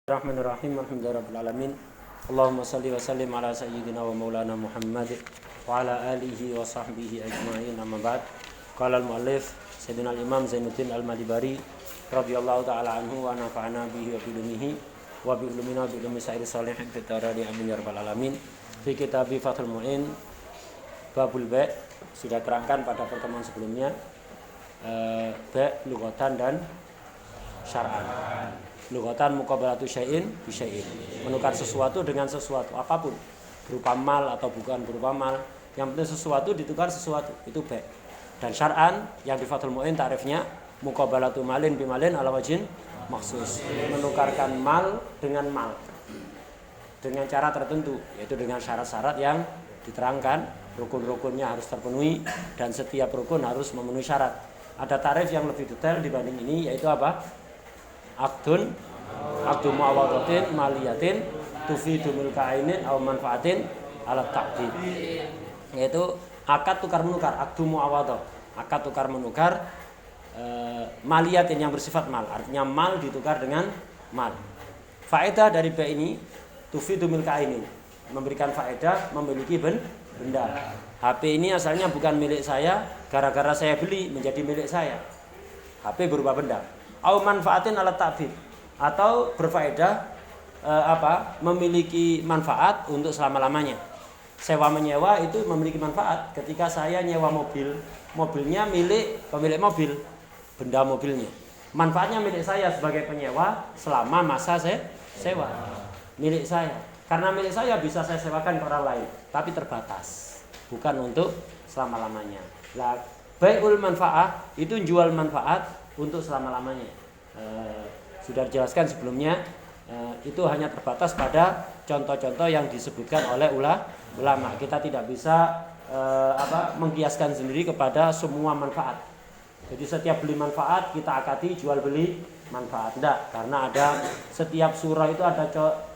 Bismillahirrahmanirrahim. Alhamdulillahirabbil alamin. Allahumma shalli wa sallim ala sayyidina wa maulana Muhammad wa ala alihi wa sahbihi ajma'in. Amma ba'd. Qala al-muallif Sayyidina al-Imam Zainuddin Al-Madibari radhiyallahu ta'ala anhu wa nafa'ana bihi wa bi ilmihi wa bi ulumina bi ilmi sa'iri shalihin fi darari amin ya rabbal alamin. Fi kitab Fathul Mu'in babul ba' sudah terangkan pada pertemuan sebelumnya ba' lughatan dan syar'an. Lughatan muqabalatu syai'in bi syai'in, menukar sesuatu dengan sesuatu apapun, berupa mal atau bukan berupa mal, yang penting sesuatu ditukar sesuatu, itu ba'. Dan syar'an yang di Fathul Mu'in ta'rifnya muqabalatu malin bi malin ala wajhin maksus, menukarkan mal dengan mal dengan cara tertentu, yaitu dengan syarat-syarat yang diterangkan, rukun-rukunnya harus terpenuhi dan setiap rukun harus memenuhi syarat. Ada tarif yang lebih detail dibanding ini, yaitu apa? Akdu muawadatin maliyatin tufidu milka ainin aw manfaatin ala ta'did, yaitu akad tukar menukar, akdu muawadah, akad tukar menukar maliyatin yang bersifat mal, artinya mal ditukar dengan mal. Faedah dari ba ini tufidu milka ainin, memberikan faedah memiliki benda. HP ini asalnya bukan milik saya, gara-gara saya beli menjadi milik saya. HP berupa benda. Au manfaatin ala ta'did, atau berfaedah memiliki manfaat untuk selama-lamanya. Sewa menyewa itu memiliki manfaat. Ketika saya nyewa mobil, mobilnya milik pemilik mobil, benda mobilnya. Manfaatnya milik saya sebagai penyewa selama masa sewa. Milik saya. Karena milik saya bisa saya sewakan ke orang lain, tapi terbatas. Bukan untuk selama-lamanya. Lah, bai'ul manfaah itu jual manfaat untuk selama-lamanya. Sudah dijelaskan sebelumnya, itu hanya terbatas pada contoh-contoh yang disebutkan oleh ulama. Kita tidak bisa mengkiaskan sendiri kepada semua manfaat. Jadi setiap beli manfaat kita akati jual beli manfaat, tidak, karena ada setiap surah itu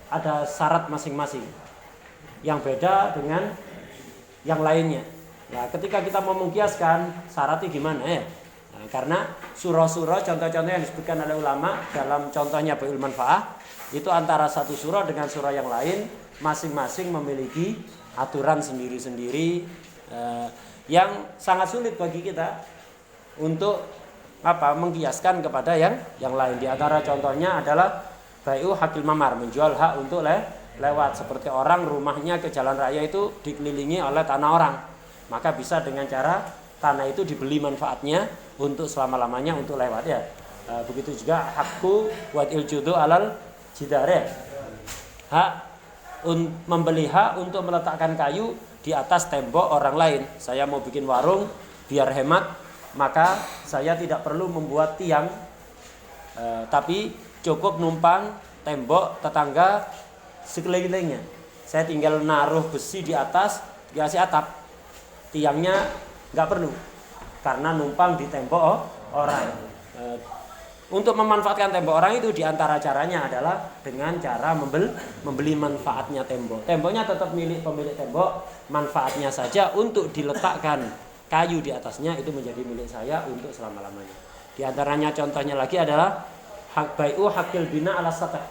ada syarat masing-masing yang beda dengan yang lainnya. Nah, ketika kita mau mengkiaskan syaratnya gimana ya? Nah, karena surah-surah contoh-contoh yang disebutkan oleh ulama dalam contohnya bai'ul manfaah itu antara satu surah dengan surah yang lain masing-masing memiliki aturan sendiri-sendiri yang sangat sulit bagi kita untuk mengkiaskan kepada yang lain. Di antara contohnya adalah bai'u hakil mamar, menjual hak untuk lewat, seperti orang rumahnya ke jalan raya itu dikelilingi oleh tanah orang, maka bisa dengan cara tanah itu dibeli manfaatnya untuk selama-lamanya untuk lewat ya. Begitu juga hakku wad'il judu alal jidare, hak membeli hak untuk meletakkan kayu di atas tembok orang lain. Saya mau bikin warung biar hemat, maka saya tidak perlu membuat tiang, tapi cukup numpang tembok tetangga sekelilingnya. Saya tinggal naruh besi di atas, dikasih atap, tiangnya nggak perlu karena numpang di tembok orang. Untuk memanfaatkan tembok orang itu diantara caranya adalah dengan cara membeli manfaatnya tembok. Temboknya tetap milik pemilik tembok, manfaatnya saja untuk diletakkan kayu di atasnya itu menjadi milik saya untuk selama-lamanya. Di antaranya contohnya lagi adalah hak bai'u hakil bina ala satah,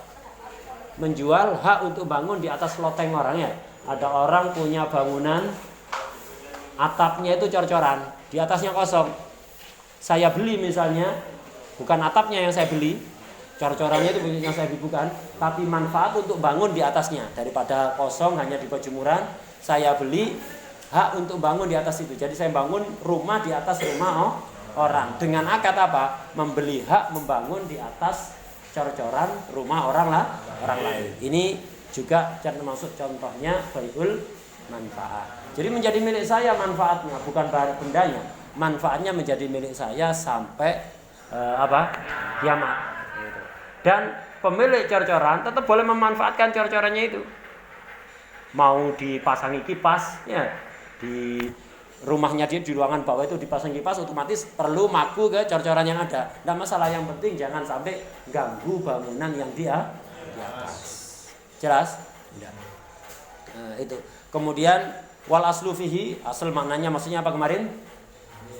menjual hak untuk bangun di atas loteng orang ya. Ada orang punya bangunan atapnya itu cor-coran, di atasnya kosong. Saya beli misalnya, bukan atapnya yang saya beli, cor-corannya itu yang saya beli bukan, tapi manfaat untuk bangun di atasnya. Daripada kosong hanya di jemuran, saya beli hak untuk bangun di atas itu. Jadi saya bangun rumah di atas rumah orang. Dengan akad apa? Membeli hak membangun di atas cor-coran rumah orang lain. Ini juga termasuk contohnya bai'ul manfaat. Jadi menjadi milik saya manfaatnya, bukan bendanya. Manfaatnya menjadi milik saya sampai kiamat. Dan pemilik cor-coran tetap boleh memanfaatkan cor-corannya itu. Mau dipasangi kipas, ya, di rumahnya dia di ruangan bawah itu dipasang kipas, otomatis perlu maku ke cor-coran yang ada. Tidak masalah, yang penting jangan sampai ganggu bangunan yang dia di atas. Jelas? Tidak. Itu. Kemudian wal aslu fihi, asal maknanya maksudnya apa kemarin?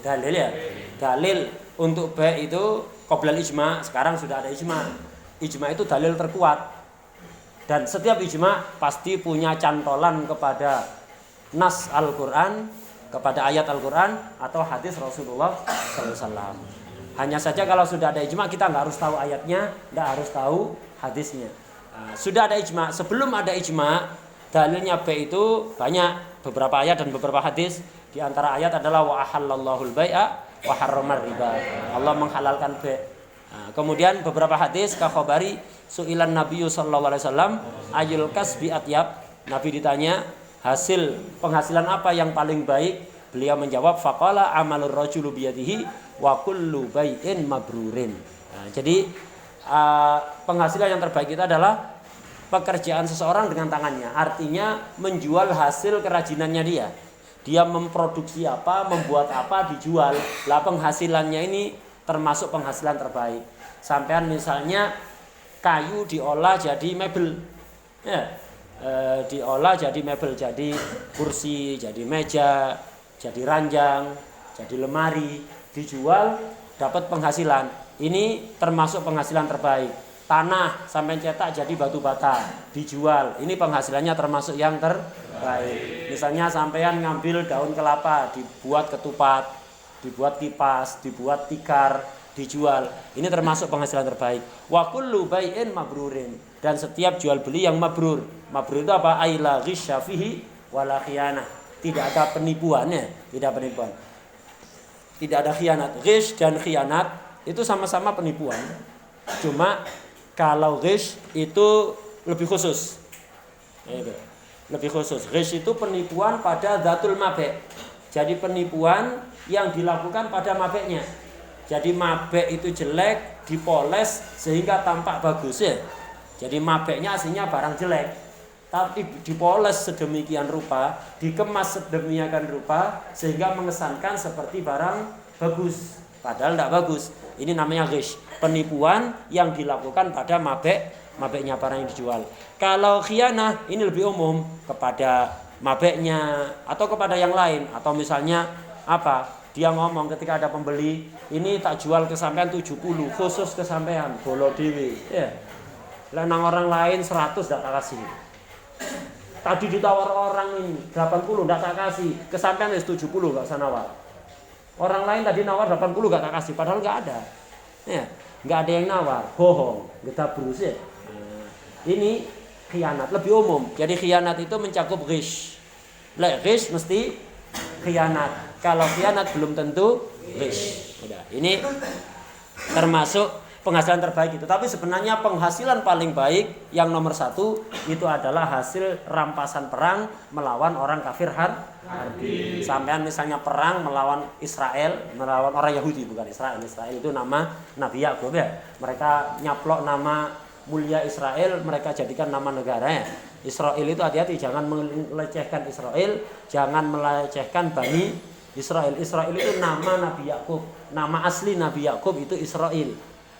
Dalil ya. Dalil untuk ba' itu qoblal ijma', sekarang sudah ada ijma'. Ijma' itu dalil terkuat. Dan setiap ijma pasti punya cantolan kepada nas Al-Quran, kepada ayat Al-Quran atau hadis Rasulullah SAW. Hanya saja kalau sudah ada ijma kita nggak harus tahu ayatnya, nggak harus tahu hadisnya. Nah, sudah ada ijma, sebelum ada ijma dalilnya B itu banyak, beberapa ayat dan beberapa hadis. Di antara ayat adalah wa ahallallahul bai'a wa harramar riba. Allah menghalalkan B. Nah, kemudian beberapa hadis ka khabari su'ilan Nabi sallallahu alaihi wasallam ayul kasbi atyab. Nabi ditanya hasil penghasilan apa yang paling baik? Beliau menjawab faqala amalur rajulu biyadihi wa kullu bai'in mabrurin. Nah, jadi penghasilan yang terbaik itu adalah pekerjaan seseorang dengan tangannya. Artinya menjual hasil kerajinannya dia. Dia memproduksi apa, membuat apa, dijual. Lah penghasilannya ini termasuk penghasilan terbaik. Sampean misalnya kayu diolah jadi mebel, ya, diolah jadi mebel, jadi kursi, jadi meja, jadi ranjang, jadi lemari, dijual dapat penghasilan. Ini termasuk penghasilan terbaik. Tanah sampai cetak jadi batu bata, dijual. Ini penghasilannya termasuk yang terbaik. Misalnya sampean ngambil daun kelapa, dibuat ketupat, dibuat kipas, dibuat tikar, dijual. Ini termasuk penghasilan terbaik. Wa kullu bai'in mabrurin, dan setiap jual beli yang mabrur. Mabrur itu apa? Aila ghisya fihi wala khiyanah. Tidak ada penipuannya, tidak penipuan. Tidak ada khianat. Ghish dan khianat itu sama-sama penipuan. Cuma kalau ghish itu lebih khusus. Itu. Lebih khusus. Ghish itu penipuan pada dzatul mabe'. Jadi penipuan yang dilakukan pada mabeknya. Jadi mabek itu jelek, dipoles sehingga tampak bagus ya. Jadi mabeknya aslinya barang jelek, tapi dipoles sedemikian rupa, dikemas sedemikian rupa sehingga mengesankan seperti barang bagus, padahal tidak bagus. Ini namanya ghish, penipuan yang dilakukan pada mabeknya barang yang dijual. Kalau khianah ini lebih umum, kepada mabeknya atau kepada yang lain, atau misalnya apa? Dia ngomong ketika ada pembeli, ini tak jual ke sampean 70, khusus ke sampean, bolo dewe. Ya. Lah nang orang lain 100 enggak tak kasih. Tadi ditawar orang ini 80 enggak tak kasih, ke sampean wis 70 enggak usah nawar. Orang lain tadi nawar 80 enggak tak kasih, padahal enggak ada. Ya, enggak ada yang nawar, bohong, kita berus ya. Nah, ini khianat lebih umum. Jadi khianat itu mencakup ghish. Lah ghish mesti khianat. Kalau khianat belum tentu ghish. Udah, ini termasuk penghasilan terbaik itu. Tapi sebenarnya penghasilan paling baik yang nomor 1 itu adalah hasil rampasan perang melawan orang kafir harbi. Sampean misalnya perang melawan Israel, melawan orang Yahudi, bukan Israel. Israel itu nama Nabi Yakub ya. Mereka nyaplok nama mulia Israel, mereka jadikan nama negaranya. Israel itu hati-hati, jangan melecehkan Israel, jangan melecehkan Bani Israel. Israel itu nama Nabi Yakub, nama asli Nabi Yakub itu Israel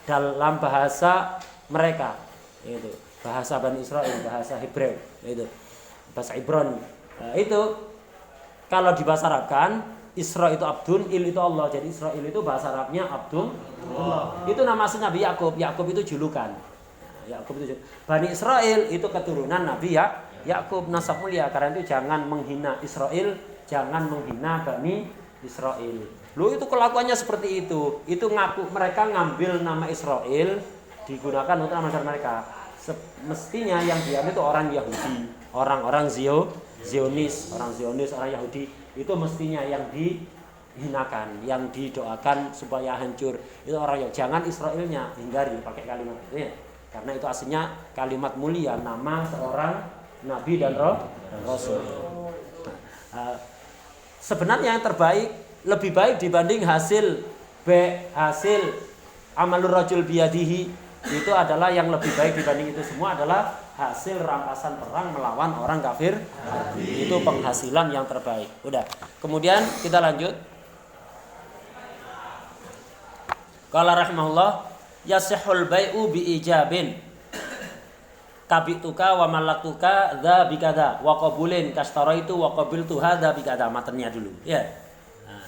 dalam bahasa mereka, itu bahasa Bani Israel, bahasa Hebrew, itu bahasa Ibrani. Nah, itu kalau dibahasa Arabkan, Isra itu Abdun, Il itu Allah. Jadi Israel itu bahasa Arabnya Abdun, Allah. Itu nama asli Nabi Yakub. Yakub itu julukan. Yakub itu Bani Israel itu keturunan Nabi Yakub, nasab mulia. Karena itu jangan menghina Israel, jangan menghina Bani Israel. Lu itu kelakuannya seperti itu. Itu ngaku mereka ngambil nama Israel digunakan untuk nama mereka. Mestinya yang diambil itu orang Yahudi, orang-orang Zionis, orang Yahudi itu mestinya yang dihinakan, yang didoakan supaya hancur. Itu orang yang jangan Israelnya, hindari pakai kalimat itu ya. Karena itu aslinya kalimat mulia, nama seorang nabi dan rasul. Sebenarnya yang terbaik, lebih baik dibanding hasil amalur rajul biyadihi, itu adalah yang lebih baik dibanding itu semua adalah hasil rampasan perang melawan orang kafir. Itu penghasilan yang terbaik. Udah. Kemudian kita lanjut. Qala rahimahullah, yasihul bai'u bi ijabin. Kabituka wa malaktuka dza bikada wa qabulin kastaraitu wa qabiltu hadza bikada. Matanya dulu ya. Nah,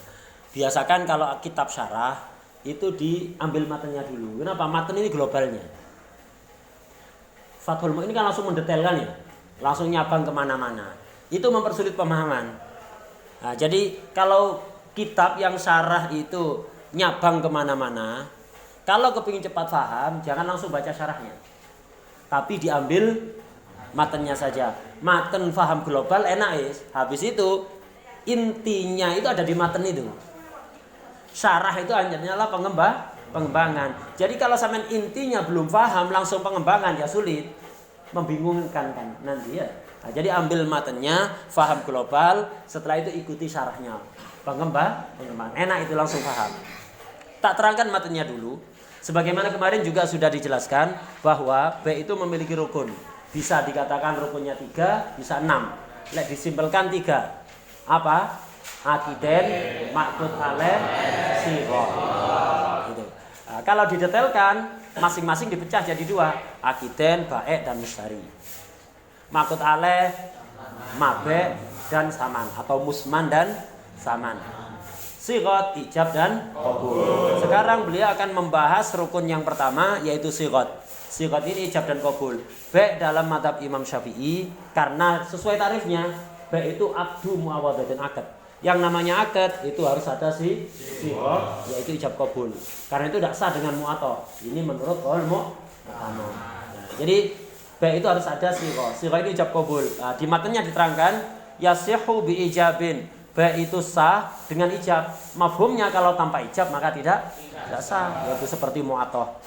biasakan kalau kitab syarah itu diambil matanya dulu. Kenapa? Matan ini globalnya. Fathul Mu'in ini kan langsung mendetailkan ya, langsung nyabang kemana-mana. Itu mempersulit pemahaman. Nah, jadi kalau kitab yang syarah itu nyabang kemana-mana, kalau kepingin cepat paham, jangan langsung baca syarahnya, tapi diambil matanya saja. Matan faham global enak is. Habis itu intinya itu ada di matan itu. Syarah itu hanyalah pengembangan. Jadi kalau sampean intinya belum paham langsung pengembangan ya sulit, membingungkan kan nanti ya. Nah, jadi ambil matanya, faham global, setelah itu ikuti syarahnya. Pengembangan enak itu langsung paham. Tak terangkan matanya dulu. Sebagaimana kemarin juga sudah dijelaskan bahwa B itu memiliki rukun. Bisa dikatakan rukunnya 3, bisa 6. Lek disimpelkan 3. Apa? Akiden, maksud alaih, sighah. Gitu. Nah, kalau didetailkan masing-masing dipecah jadi 2, akiden, baik dan mustari. Maksud alaih, mabe dan saman atau musman dan saman. Sighah, ijab dan qabul. Sekarang beliau akan membahas rukun yang pertama yaitu sighah. Sighah ini ijab dan qabul. Baik dalam mazhab Imam Syafi'i karena sesuai tarifnya, baik itu aqdu muawwadhatin akad. Yang namanya akad itu harus ada sighah yaitu ijab qabul. Karena itu tidak sah dengan mu'athah. Ini menurut qaul mu'tamad. Nah, jadi baik itu harus ada sighah. Sighah itu ijab qabul. Nah, di matanya diterangkan yasihu bi ijabin. Baik itu sah dengan ijab. Mafhumnya kalau tanpa ijab maka tidak sah, yaitu seperti mu'athah.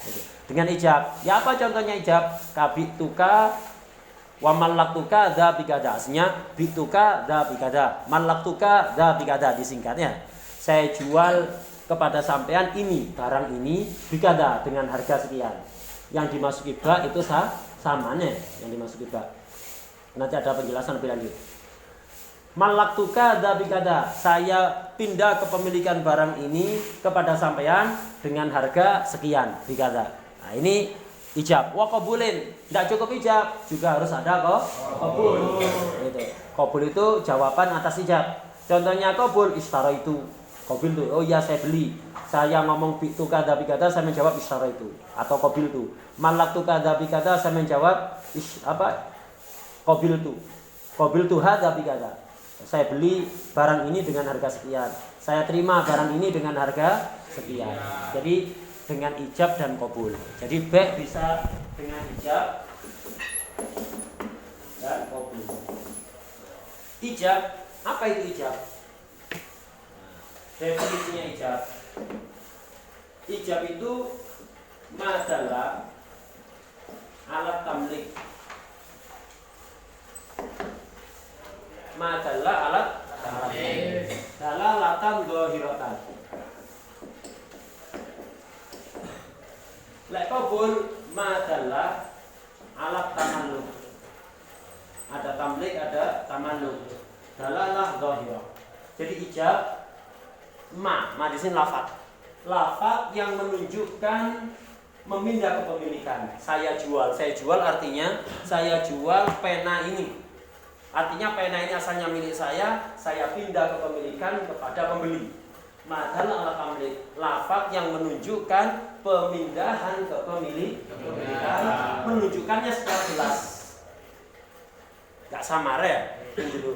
Dengan ijab. Ya apa contohnya ijab? Kabituka wa mallaktuka dza bikada. Artinya bituka dza bikada. Mallaktuka dza bikada disingkatnya. Saya jual kepada sampean ini, barang ini bikada dengan harga sekian. Yang dimasuki ba itu samanya yang dimasuki ba. Nanti ada penjelasan lebih lanjut. Malaktuka dabikada, saya pindah kepemilikan barang ini kepada sampean dengan harga sekian bikada. Nah ini ijab. Wa qabulin, tidak cukup ijab, juga harus ada qabul. Itu. Qabul itu jawaban atas ijab. Contohnya qabul istara itu. Qabul itu, oh iya saya beli. Saya ngomong bituka dabikada, saya menjawab istara itu atau qabul itu. Malaktuka dabikada, saya menjawab qabul itu. Qabul itu dabikada. Saya beli barang ini dengan harga sekian. Saya terima barang ini dengan harga sekian. Jadi dengan ijab dan qabul. Jadi baik bisa dengan ijab dan qabul. Ijab, apa itu ijab? Definisinya ijab. Ijab itu madalah alat tamlik. Madalla alat dalalatan dhahiratan. Lek qabul madalla alat tamalluk. Ada tamlik, ada tamalluk. Dalalah dhahirah. Jadi ijab ma di sini lafaz. Lafaz yang menunjukkan memindah kepemilikan. Saya jual artinya saya jual pena ini. Artinya pena ini asalnya milik saya pindah kepemilikan kepada pembeli. Madal ala tamlik, lafaz yang menunjukkan pemindahan kepemilikan, menunjukkannya secara jelas. Gak samar ya,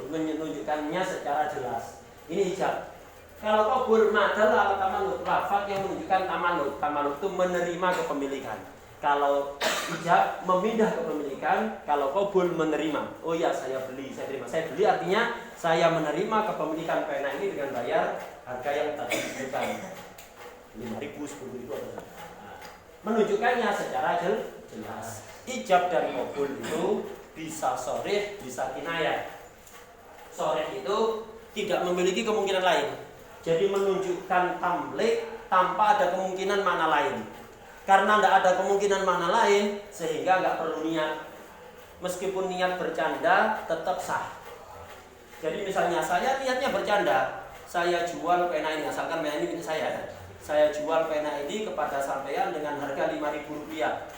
menunjukkannya secara jelas. Ini ijab. Kalau qabul madal ala tamalluk, lafaz yang menunjukkan tamalluk itu menerima kepemilikan. Kalau ijab memindah kepemilikan, kalau qabul menerima. Oh ya saya beli, saya terima. Saya beli artinya saya menerima kepemilikan pena ini dengan bayar harga yang tadi disebutkan 5.000, 10.000 atau menunjukkannya secara jelas. Ijab dan qabul itu bisa sharih, bisa kinayah. Sharih itu tidak memiliki kemungkinan lain. Jadi menunjukkan tamlik tanpa ada kemungkinan makna lain. Karena tidak ada kemungkinan mana lain, sehingga nggak perlu niat. Meskipun niat bercanda, tetap sah. Jadi misalnya saya niatnya bercanda, saya jual pena ini, asalkan pena ini milik saya. Saya jual pena ini kepada sampean dengan harga Rp5.000.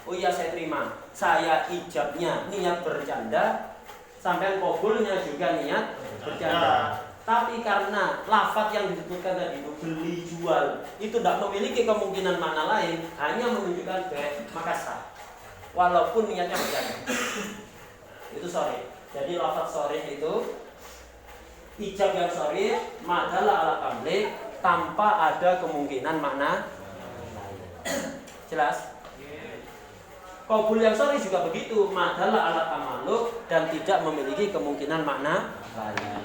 Oh iya saya terima. Saya ijabnya niat bercanda, sampean qabulnya juga niat bercanda. Tapi karena lafaz yang disebutkan tadi itu beli jual itu tidak memiliki kemungkinan makna lain, hanya menunjukkan baik, maka sah. walaupun niatnya bercanda. Itu sharih. Jadi lafaz sharih itu ijab yang sharih madalla ala tamlik tanpa ada kemungkinan makna lain. Jelas? Qabul yang sharih juga begitu, madalla ala tamalluk dan tidak memiliki kemungkinan makna lain.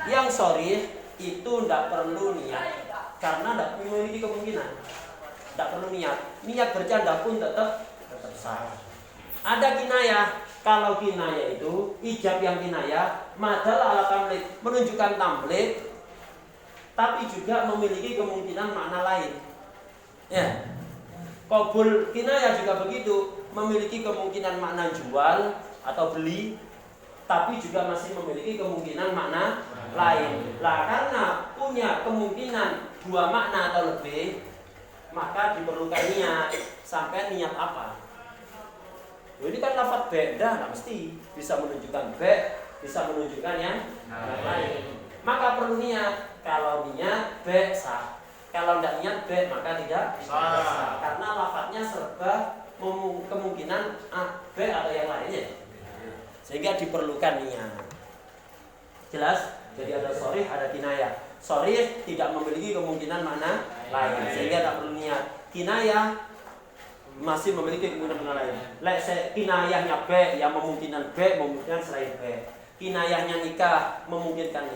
Yang sharih itu tidak perlu niat karena tidak memiliki kemungkinan. Tidak perlu niat. Niat bercanda pun tetap sah. Ada kinayah. Kalau kinayah itu ijab yang kinayah madalla ala tamlik, menunjukkan tamlik tapi juga memiliki kemungkinan makna lain. Ya. Qabul kinayah juga begitu, memiliki kemungkinan makna jual atau beli tapi juga masih memiliki kemungkinan makna lain. Lah karena punya kemungkinan dua makna atau lebih, maka diperlukan niat. Sampai niat apa? Ini kan lafaz beda, nggak mesti bisa menunjukkan bisa menunjukkan yang lain. Maka perlu niat. Kalau niat sah. Kalau tidak niat maka tidak sah. Karena lafaznya serba kemungkinan B atau yang lainnya. Sehingga diperlukan niat. Jelas? Jadi ada sharih, ada kinayah. Sharih tidak memiliki kemungkinan mana lain, sehingga tak perlu niat. Kinayah masih memiliki kemungkinan mana lain. Kinayahnya B yang memungkinkan memungkinkan selain B. Kinayahnya nikah memungkinkan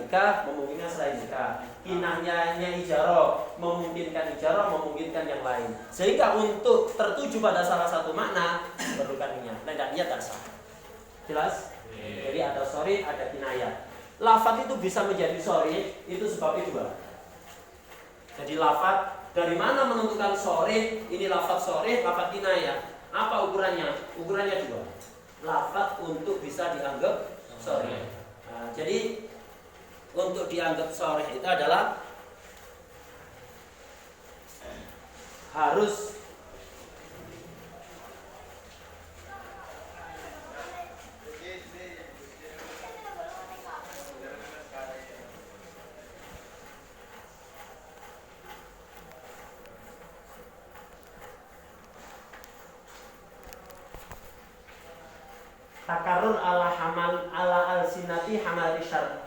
selain nikah. Kinayahnya ijarah memungkinkan yang lain. Sehingga untuk tertuju pada salah satu makna diperlukan niat. Tidak niat tak sah. Jelas? Jadi ada sharih, ada kinayah. Lafaz itu bisa menjadi sharih itu sebabnya dua. Jadi lafaz dari mana menentukan sharih? Ini lafaz sharih, lafaz kinayah. Apa ukurannya? Ukurannya dua. Lafaz untuk bisa dianggap sharih. Nah, jadi untuk dianggap sharih itu adalah harus takarrur ala al-sinati hamal syar.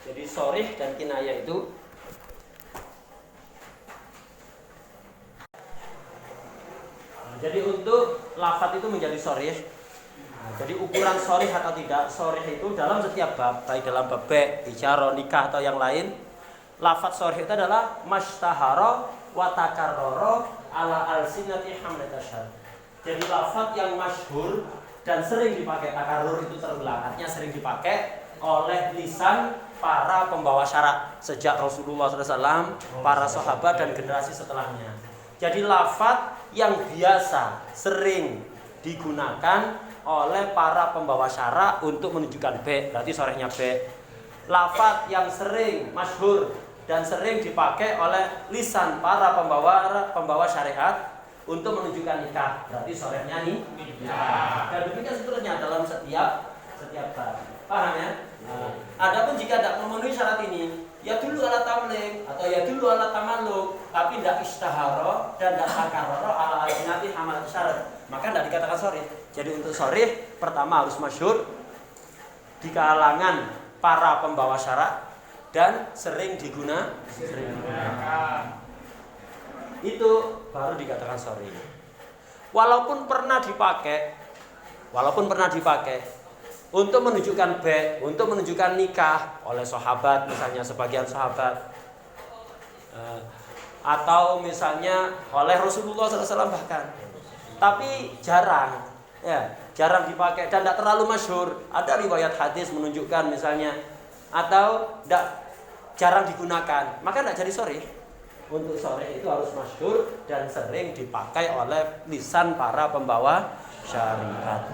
Jadi sharih dan kinayah itu jadi untuk lafaz itu menjadi sharih. Jadi ukuran sharih atau tidak sharih itu dalam setiap bab, baik dalam bab ijarah, nikah atau yang lain, lafaz sharih itu adalah mashtahara wa takarrara ala al-sinati hamal syar. Jadi lafaz yang masyhur dan sering dipakai, takarrur itu terulang, artinya sering dipakai oleh lisan para pembawa syarak sejak Rasulullah SAW, para sahabat dan generasi setelahnya. Jadi lafaz yang biasa sering digunakan oleh para pembawa syarak untuk menunjukkan berarti sharihnya Lafaz yang sering masyhur dan sering dipakai oleh lisan para pembawa syariat untuk menunjukkan nikah, berarti sharihnya nikah. Dan demikian seterusnya dalam setiap bab. Paham ya? Nah, adapun jika tidak memenuhi syarat ini, ya dulu ala tamlik atau ya dulu ala tamalluk, tapi tidak istahara dan tidak takarrara ala al-sinati hamal syarat, maka tidak dikatakan sharih. Jadi untuk sharih pertama harus masyhur di kalangan para pembawa syarak dan sering digunakan. Itu baru dikatakan sharih. Walaupun pernah dipakai untuk menunjukkan untuk menunjukkan nikah oleh sahabat, misalnya sebagian sahabat, atau misalnya oleh Rasulullah SAW bahkan, tapi jarang dipakai dan tidak terlalu masyhur. Ada riwayat hadis menunjukkan misalnya, atau jarang digunakan, maka tidak jadi sharih. Untuk sharih itu harus masyhur dan sering dipakai oleh lisan para pembawa syariat.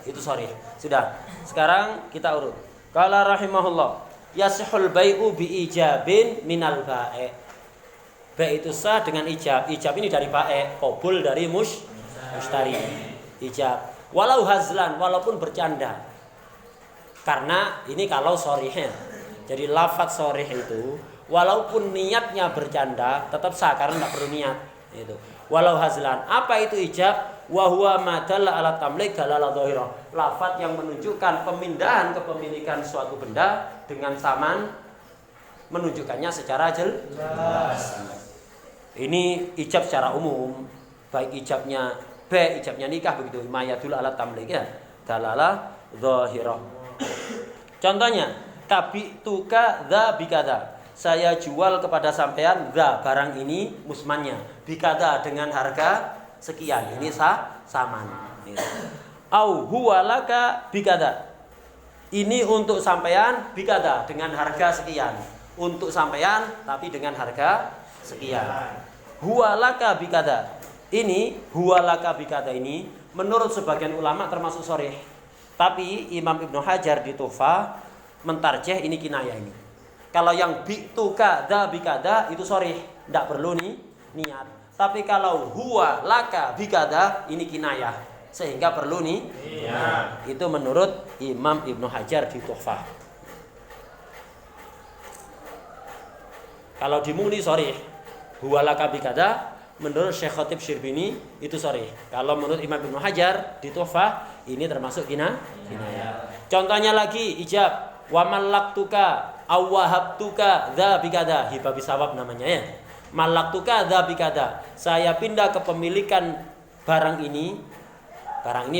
Itu sharih. Sudah. Sekarang kita urut. Qala rahimahullah, yasihul bai'u bi ijabin minal ba'i'. Bai' itu sah dengan ijab. Ijab ini dari ba'i', qabul dari mushtari. Ijab. Walau hazlan, walaupun bercanda. Karena ini kalau sharihnya. Jadi lafaz sharih itu walaupun niatnya bercanda tetap sah karena tidak perlu niat. Itu. Walau hazlan. Apa itu ijab? Wa huwa ma dalla ala tamlik dalalah dhahirah. Lafaz yang menunjukkan pemindahan kepemilikan suatu benda dengan saman menunjukkannya secara jelas. Ini ijab secara umum, baik ijabnya ijabnya nikah begitu, ma yadul ala tamlik ya. Dalalah dhahirah. Contohnya, kabituka dza bikada. Saya jual kepada sampean dza barang ini musmannya, bikada dengan harga sekian. Ini saman. Au huwa laka bikada. Ini untuk sampean bikada dengan harga sekian. Untuk sampean tapi dengan harga sekian. Huwa laka bikada. Ini huwa laka bikada ini menurut sebagian ulama termasuk sharih. Tapi Imam Ibnu Hajar di Tuhfah mentarjih ini kinayah ini. Kalau yang bituka dza bikada itu sharih, tidak perlu niat. Tapi kalau huwa laka bikada ini kinayah, sehingga perlu niat. Itu menurut Imam Ibnu Hajar di Tuhfah. Kalau di Mughni sharih, huwa laka bikada, menurut Syekh Khatib Syirbini itu sharih. Kalau menurut Imam Ibnu Hajar di Tuhfah ini termasuk kinayah. Contohnya lagi ijab, wa malaktuka aw wahabtuka dza bikada, hibah bisawab namanya ya. Malaktuka dza bikada, saya pindah kepemilikan barang ini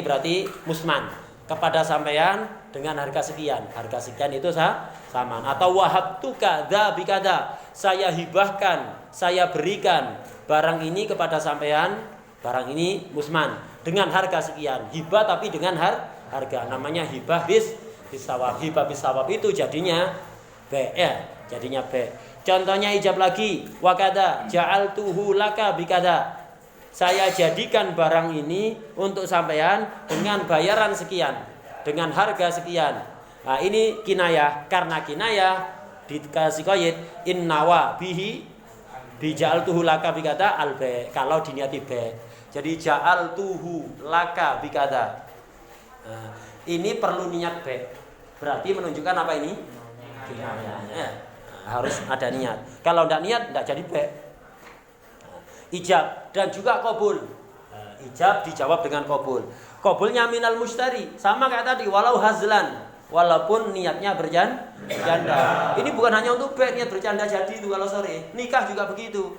berarti musman kepada sampean dengan harga sekian. Harga sekian itu sama. Atau wahabtuka dza bikada, saya hibahkan, saya berikan barang ini kepada sampean, barang ini musman dengan harga sekian. Hibah tapi dengan harga, namanya hibah bisawab. Hibah bisawab itu jadinya jadinya B. Contohnya ijab lagi, wakada ja'altuhu laka bikada. Saya jadikan barang ini untuk sampean dengan bayaran sekian, dengan harga sekian. Nah, ini kinayah. Karena kinayah dikasih qaid innawa bihi bi ja'altuhu laka bikada al-B. Kalau diniati B. Jadi ja'altuhu laka bikada. Nah, ini perlu niat B. Berarti menunjukkan apa ini? Kinayah. Harus ada niat. Kalau tidak niat tidak jadi B. Ijab dan juga qabul. Ijab dijawab dengan qabul. Qabulnya minal mushtari, sama kayak tadi, walau hazlan, walaupun niatnya bercanda. Ini bukan hanya untuk B, niat bercanda jadi itu kalau sore. Nikah juga begitu.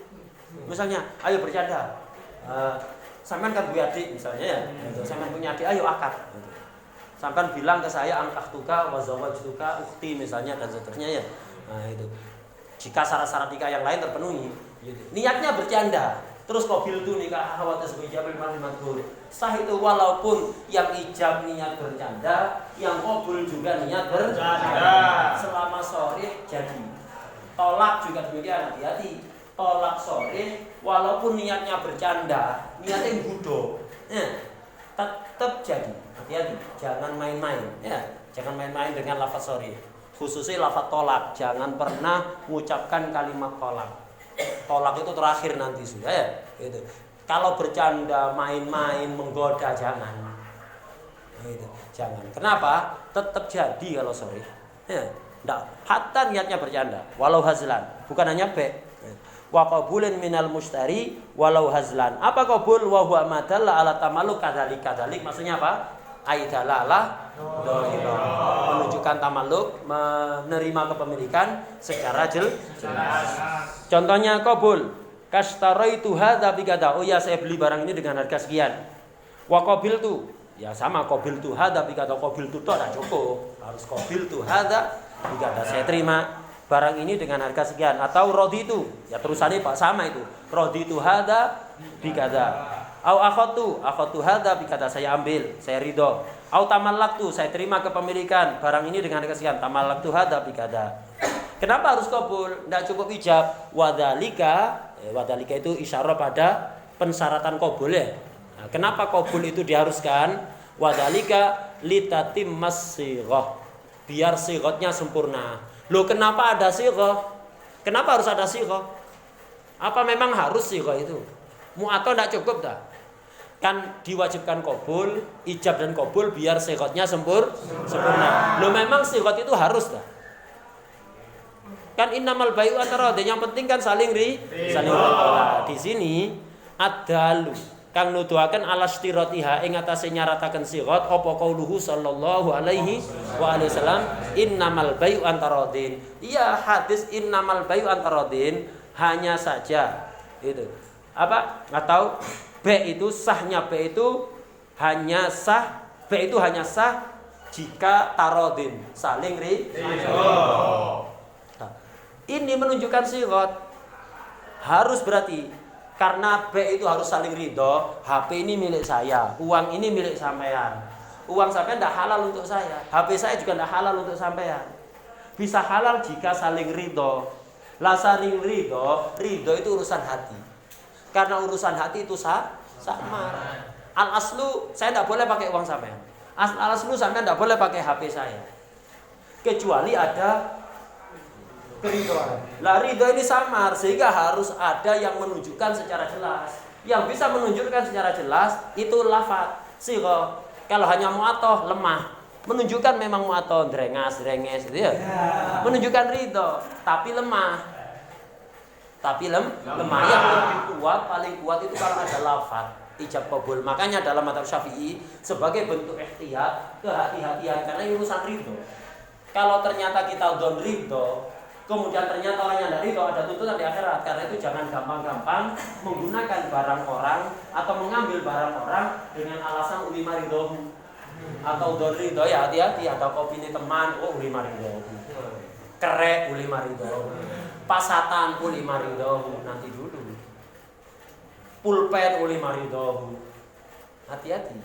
Misalnya, ayo bercanda. Sampean kan punya adik misalnya ya. Sampean punya adik, ayo akad. Sampean bilang ke saya angkahtuka wa zawajtuka ukhti misalnya dan seterusnya ya. Nah itu. Jika syarat-syarat nikah yang lain terpenuhi, niatnya bercanda, terus qabil tu nikah hawatas bijab al-madhkur. Sah itu walaupun yang ijab niat bercanda, yang qabul juga niat bercanda. Selama sharih jadi. Tolak juga demikian, hati-hati. Tolak sharih walaupun niatnya bercanda, niatnya gudo. Tetap jadi. Hati-hati, jangan main-main ya. Jangan main-main dengan lafaz sharih. Khususnya lafaz tolak, jangan pernah mengucapkan kalimat tolak. Tolak itu terakhir nanti sudah ya. Gitu. Kalau bercanda, main-main, menggoda jangan. Gitu. Jangan. Kenapa? Tetap jadi kalau sharih. Ya, enggak. Hatta niatnya bercanda, walau hazlan, bukan hanya B. Wa qabulin minal mushtari walau hazlan. Apa qabul? Wa huwa madalla ala tamalluk kadzalik. Maksudnya apa? Aidalalah dhahirah, menunjukkan tamalluk, menerima kepemilikan secara jelas. Contohnya qabul, kastaraitu hadza bikada. Oh ya, saya beli barang ini dengan harga sekian. Wa qabiltu, ya sama qabiltu hadza bikada. Qabiltu tok tidak cukup, harus qabiltu hadza bikada. Saya terima barang ini dengan harga sekian. Atau raditu, ya terusannya Pak sama itu. Raditu hadza bikada. Au akhadtu hadza bikada, saya ambil, saya ridho. Au tamallaktu, saya terima kepemilikan barang ini dengan harga sekian. Tamallaktu hadza bikada. Kenapa harus qabul? Tidak cukup ijab. Wadzalika itu isyarah pada pensyaratan qabul ya. Nah, kenapa qabul itu diharuskan? Wadzalika litatimmas sighah. Biar sighahnya sempurna. Loh, kenapa ada sighah? Kenapa harus ada sighah? Apa memang harus sighah itu? Atau tidak cukup dah? Kan diwajibkan qabul, ijab dan qabul biar sighahnya sempurna. Loh, memang sighah itu harus dah? Kan innamal bai'u ataradhi, yang penting kan saling ridho. Di sini adalu kang nuduhaken ala istiratiha ing atase nyarataken sirat apa qauluhu sallallahu alaihi wa alihi wasallam innamal bai'u antaradin. Iya, hadis innamal bai'u antaradin hanya saja itu. Apa? Atau B itu sahnya B itu hanya sah jika tarodin saling ridho. Ini menunjukkan sirat harus berarti karena B itu harus saling ridho. HP ini milik saya, uang ini milik sampean. Uang sampean tidak halal untuk saya, HP saya juga tidak halal untuk sampean. Bisa halal jika saling ridho. Lah saling ridho itu urusan hati. Karena urusan hati itu samar. Al aslu saya tidak boleh pakai uang sampean. Al aslu sampean tidak boleh pakai HP saya. Kecuali ada keridhoan. Lah ridho ini samar sehingga harus ada yang menunjukkan secara jelas. Yang bisa menunjukkan secara jelas itu lafaz sirah. Kalau hanya mu'atoh lemah. Menunjukkan memang mu'atoh drenges itu ya. Menunjukkan ridho tapi lemah. Lemah yang lebih paling kuat itu kalau ada lafaz ijab qabul. Makanya dalam mazhab Syafi'i sebagai bentuk ihtiyat, kehati-hatian karena ini urusan ridho. Kalau ternyata kita don ridho, kemudian ternyata orangnya tidak ridho, ada tuntutan di akhirat. Karena itu jangan gampang-gampang menggunakan barang orang atau mengambil barang orang dengan alasan ulima ridho atau don ridho. Ya hati-hati, ada kopi ini teman, ulima ridho, kerek ulima ridho, pasatan ulima ridho, nanti dulu pulpen ulima ridho. Hati-hati.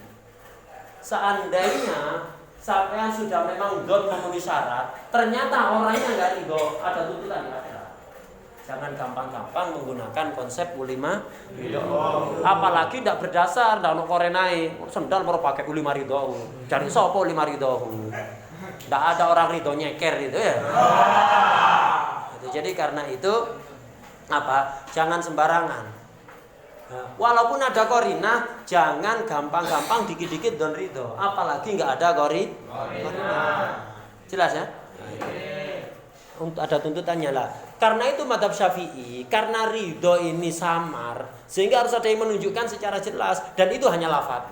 Seandainya sampean sudah memang don memenuhi syarat, ternyata orangnya nggak ridho, ada tuntutan di akhirat. Jangan gampang-gampang menggunakan konsep ulima ridho. Apalagi tidak berdasar, tidak ono korenai. Sendal baru pakai ulima ridho. Cari sopo ulima ridho. Tidak ada orang ridho nyeker itu ya. Jadi karena itu jangan sembarangan. Walaupun ada korina, jangan gampang-gampang dikit-dikit don ridho. Apalagi nggak ada korina. Jelas ya? Untuk ada tuntutannya lah. Karena itu mazhab Syafi'i, karena ridho ini samar, sehingga harus ada yang menunjukkan secara jelas, dan itu hanya lafaz.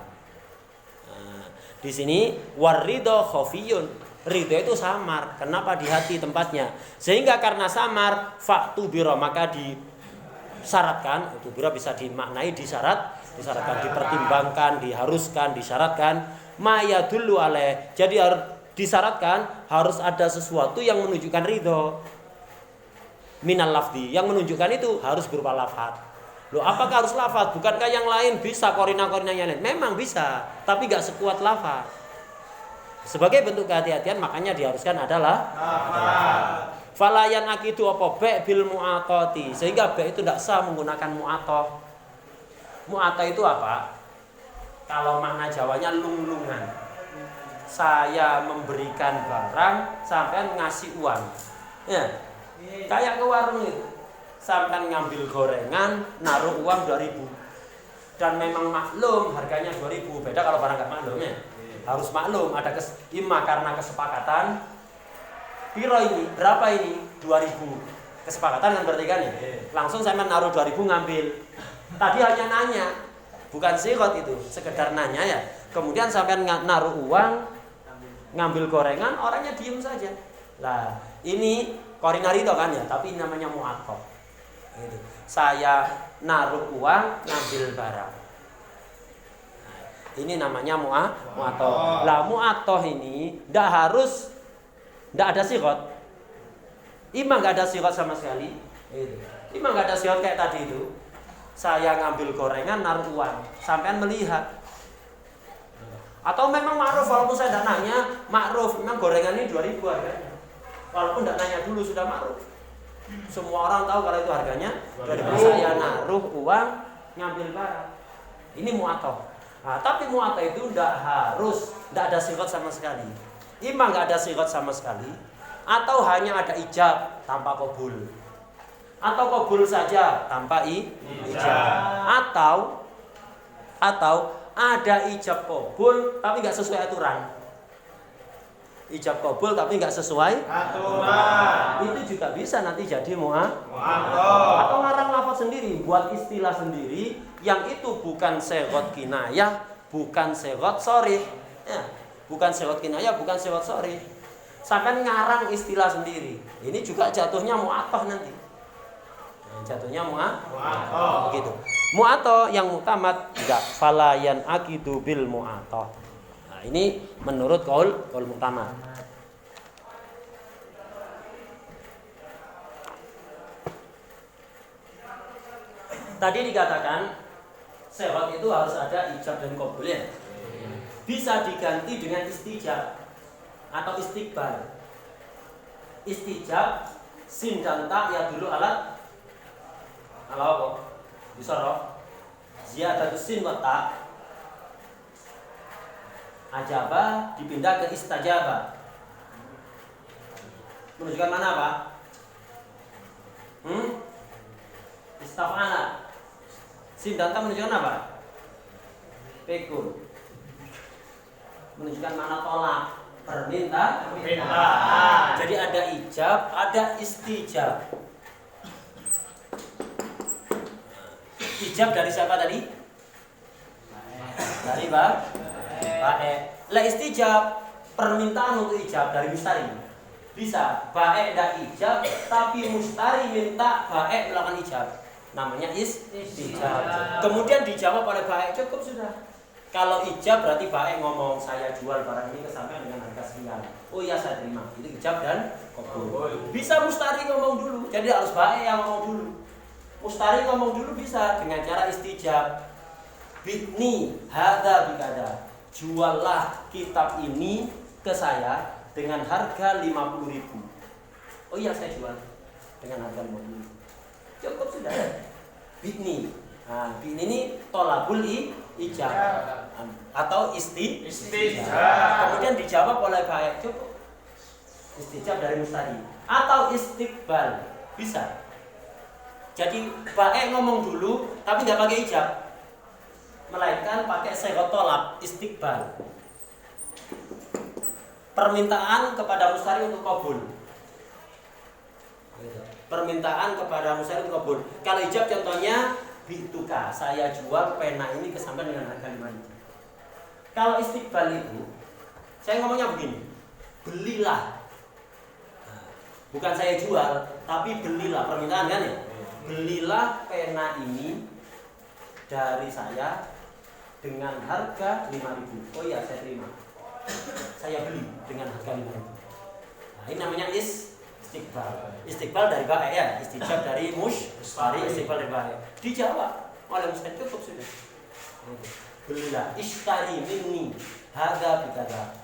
Di sini waridho khofiyun, ridho itu samar. Kenapa di hati tempatnya? Sehingga karena samar, faktu biro maka disyaratkan, itu biro bisa dimaknai disyaratkan, dipertimbangkan, diharuskan, disyaratkan. Maya dulu alaih. Jadi harus disyaratkan harus ada sesuatu yang menunjukkan ridho. Minal lafdi, yang menunjukkan itu harus berupa lafaz. Loh, apakah harus lafaz? Bukankah yang lain bisa korina-korina yang lain? Memang bisa, tapi gak sekuat lafaz. Sebagai bentuk kehati-hatian makanya diharuskan adalah lafaz. Falayan akidu apa be bil mu'atati, sehingga be itu tidak sah menggunakan mu'atoh. Mu'atoh itu apa? Kalau makna Jawanya lung-lungan. Saya memberikan barang, sampean ngasih uang. Ya. Kayak ke warung itu. Sampean ngambil gorengan, naruh uang 2.000. Dan memang maklum harganya 2.000. Beda kalau barang enggak maklum ya. Harus maklum, ada karena kesepakatan. Piro ini? Berapa ini? 2.000. Kesepakatan kan berarti kan ya? Langsung saya naruh 2.000 ngambil. Tadi hanya nanya. Bukan siqot itu, sekedar nanya ya. Kemudian sampai naruh uang, ngambil gorengan, orangnya diem saja. Lah, ini korina ridho kan ya, tapi namanya mu'atoh. Gitu. Saya naruh uang, ngambil barang. Nah, ini namanya mu'atoh. Lah, mu'atoh ini tidak ada siqot. Imam nggak ada siqot sama sekali. Imam nggak ada siqot kayak tadi itu. Saya ngambil gorengan, naruh uang, sampean melihat. Atau memang ma'ruf, walaupun saya tidak nanya, ma'ruf, memang gorengan ini 2.000 harganya. Walaupun tidak nanya dulu sudah ma'ruf. Semua orang tahu kalau itu harganya 2.000. Saya naruh uang, ngambil barang. Ini mu'atoh. Nah, tapi mu'atoh itu tidak ada siqot sama sekali. Imam nggak ada siqot sama sekali, atau hanya ada ijab tanpa qabul, atau qabul saja tanpa ijab, atau ada ijab qabul tapi nggak sesuai aturan. ijab kabul tapi nggak sesuai aturan. Itu juga bisa nanti jadi Mu'athah. atau ngarang lafaz sendiri, buat istilah sendiri yang itu bukan segot kinayah, bukan segot sorry, ya, bukan segot kinayah, bukan segot sorry. Sampai ngarang istilah sendiri. Ini juga jatuhnya mu'athah nanti. Jatuhnya mu'athah. Begitu. Mu'athah yang mutamad enggak falayan akidu bil mu'athah. Nah, ini menurut qaul mutamad. Tadi dikatakan segot itu harus ada ijab dan qabul ya. Bisa diganti dengan istijab atau istiqbal. Istijab sin dan ta ya dulu alat apa? Bisa roh. Ziyadatus sin wa ta. Ajaba dipindah ke istajaba. Menunjukkan mana Pak? Istaf'ala. Sin dan ta menunjukkan apa? Pekun. Menunjukkan mana tolak. Permintaan. Jadi ada ijab, ada istijab. Ijab dari siapa tadi? Dari bae. Lah istijab permintaan untuk ijab dari mustari. Bisa bae ndak ijab tapi mustari minta bae melakukan ijab. Namanya istijab. Kemudian dijawab oleh bae, cukup sudah. Kalau ijab berarti baik ngomong saya jual barang ini ke sampean dengan harga sekian. Oh iya saya terima. Itu ijab dan qabul. Bisa mustari ngomong dulu. Jadi harus baik yang ngomong dulu. Mustari ngomong dulu bisa dengan cara istijab. Bitni hadza bikada. Juallah kitab ini ke saya dengan harga 50.000. Oh iya saya jual dengan harga 50.000. Cukup sudah. Bitni. Nah, bitni ini tolabul ijab atau istijab. Kemudian dijawab oleh baik, cukup. Istijab dari mustari atau istiqbal bisa. Jadi baik ngomong dulu tapi nggak pakai ijab, melainkan pakai segot tolab istiqbal. Permintaan kepada mustari untuk qabul. Permintaan kepada mustari untuk qabul. Kalau ijab contohnya bituka, saya jual pena ini ke sampean dengan harga 5.000. Kalau istiqbal itu, saya ngomongnya begini, belilah. Bukan saya jual, tapi belilah, permintaan kan ya? Belilah pena ini dari saya dengan harga 5.000. Oh iya, saya terima. Saya beli dengan harga 5.000. Nah, ini namanya istiqbal. Istiqbal dari baik ya, istijab dari mustari, istiqbal dari baik. Dijawab oleh mustari, cukup sudah. Belilah ishtari minni hadza bikada.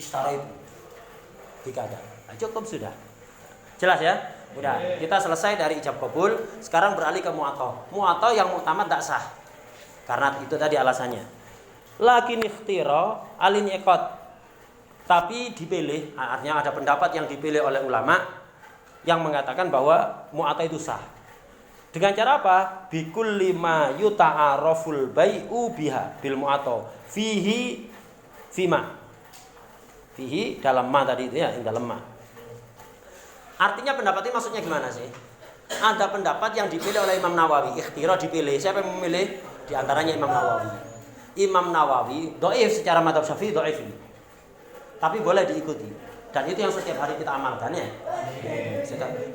Ishtara itu bikada. Nah, cukup sudah. Jelas ya? Udah, kita selesai dari ijab qabul, sekarang beralih ke mu'athah. Mu'athah yang mu'tamad tak sah. Karena itu tadi alasannya. Lakin ikhtira alin iqad. Tapi dipilih, artinya ada pendapat yang dipilih oleh ulama yang mengatakan bahwa mu'athah itu sah. Dengan cara apa? Bikul lima yuta'araful bai'u biha bil mu'athah. Fihi fima. Fihi dalam ma tadi itu ya, dalam ma. Artinya pendapat ini maksudnya gimana sih? Ada pendapat yang dipilih oleh Imam Nawawi, ikhtira dipilih. Siapa yang memilih? Di antaranya Imam Nawawi. Imam Nawawi dhaif secara madzhab Syafi'i dhaif ini. Tapi boleh diikuti. Dan itu yang setiap hari kita amalkan ya.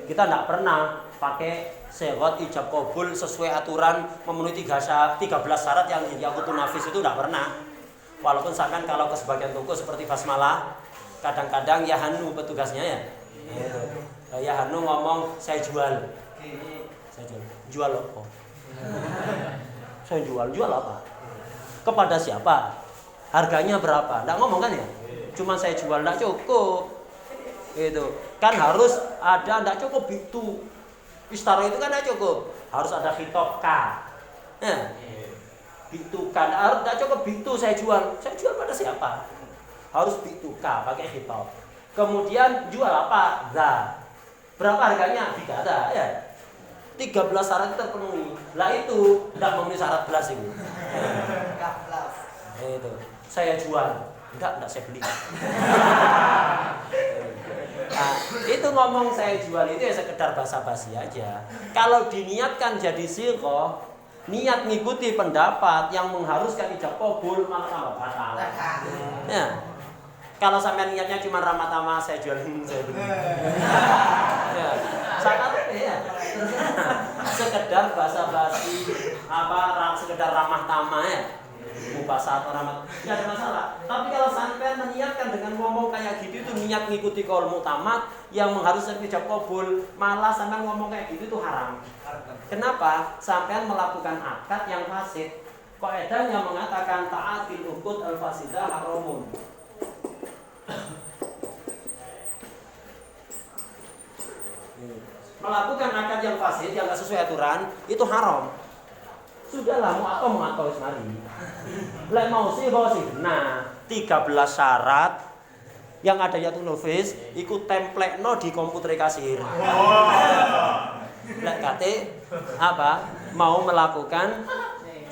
Kita tidak pernah pakai segot ijab qabul sesuai aturan memenuhi 13 syarat yang yakutun nafis itu tidak pernah. Walaupun misalkan kalau ke sebagian toko seperti basmalah, kadang-kadang ya hanu petugasnya ya. Ya hanu ngomong saya jual. Saya jual. Jual apa? Saya jual apa? Kepada siapa? Harganya berapa? Tidak ngomong kan ya? Cuma saya jual, tidak cukup. Itu kan harus ada, tidak cukup itu. Istara itu kan tidak cukup. Harus ada khitab ka. Bitu kan harus tidak cukup bitu saya jual. Saya jual pada siapa? Harus bitu ka pakai khitab. Kemudian jual apa? Za. Berapa harganya? Tidak ada ya. 13 syarat terpenuhi. Lah itu tidak memenuhi syarat 11 itu. Itu. Saya jual. Enggak saya beli. Nah, itu ngomong saya jual itu ya sekedar basa-basi aja. Kalau diniatkan jadi silqah, niat ngikuti pendapat yang mengharuskan ijab qabul malah tambah batal. Ya. Kalau sampai niatnya cuma ramah tamah saya jualin saya beli. Ya. Sangat ya. Sekedar basa-basi sekedar ramah tamah ya. Mubasat atau ramah enggak ada masalah. Tapi kalau sampai meniatkan dengan ngomong kayak gitu itu niat ngikuti qaul mu'tamad yang mengharuskan ijab qabul, malah sampai ngomong kayak gitu itu haram. Kenapa? Sampai melakukan akad yang fasid. Kaidahnya mengatakan ta'atil uqud al-fasidah haramun. Melakukan akad yang fasid yang enggak sesuai aturan itu haram. Sudahlah mau atau semari. Lek mau sih. Nah, 13 syarat yang ada ya nufis ikut template di komputer kasir. Lek kate apa? Mau melakukan